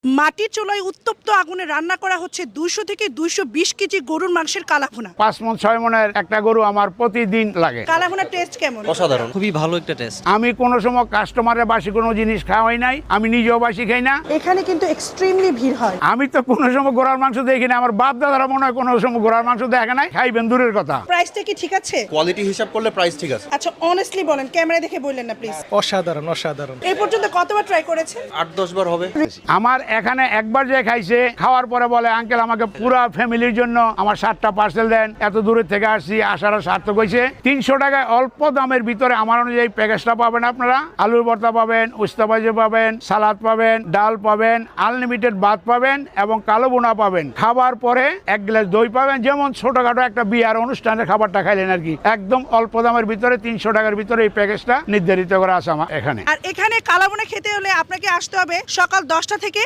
মাটির চুলায় উত্তপ্ত আগুনে রান্না করা হচ্ছে 200 থেকে 220 কেজি গরুর মাংসের কালাভুনা। 5 মণ 6 মণের একটা গরু আমার প্রতিদিন লাগে। কালাভুনার টেস্ট কেমন? অসাধারণ, খুবই ভালো একটা টেস্ট। আমি কোনো সময় কাস্টমারের বাসি কোনো জিনিস খাওয়াই নাই, আমি নিজেও বাসি খাই না। এখানে কিন্তু এক্সট্রিমলি ভিড় হয়। আমি তো কোনো সময় ঘোড়ার মাংস দেখি না, আমার বাপ দাদারা মনে হয় কোনো সময় ঘোড়ার মাংস দেখে নাই, খাইবেন দূরের কথা। প্রাইসটা কি ঠিক আছে? কোয়ালিটি হিসাব করলে প্রাইস ঠিক আছে। আচ্ছা অনেস্টলি বলেন, ক্যামেরা দেখে বললেন না প্লিজ। অসাধারণ অসাধারণ। এই পর্যন্ত কতবার ট্রাই করেছেন? 8-10 বার হবে। আমার এখানে একবার যে খাইছে, খাওয়ার পরে বলে আঙ্কেল আমাকে পুরা ফ্যামিলির জন্য আমার 7টা পার্সেল দেন, এত দূরের থেকে আসছি, আসার সার্থক হয়েছে। 300 টাকায় অল্প দামের ভিতরে আমার অনুযায়ী প্যাকেজটা পাবেন আপনারা। আলুর ভর্তা পাবেন, উস্তা ভাজি পাবেন, সালাদ পাবেন, ডাল পাবেন, আনলিমিটেড ভাত পাবেন এবং কালো বোনা পাবেন। খাবার পরে 1 গ্লাস দই পাবেন, যেমন ছোটখাটো একটা বিয়ার অনুষ্ঠানের খাবারটা খাইলেন আর কি। একদম অল্প দামের ভিতরে 300 টাকার ভিতরে এই প্যাকেজটা নির্ধারিত করা আছে আমার এখানে। আর এখানে কালাভুনা খেতে হলে আপনাকে আসতে হবে সকাল 10টা থেকে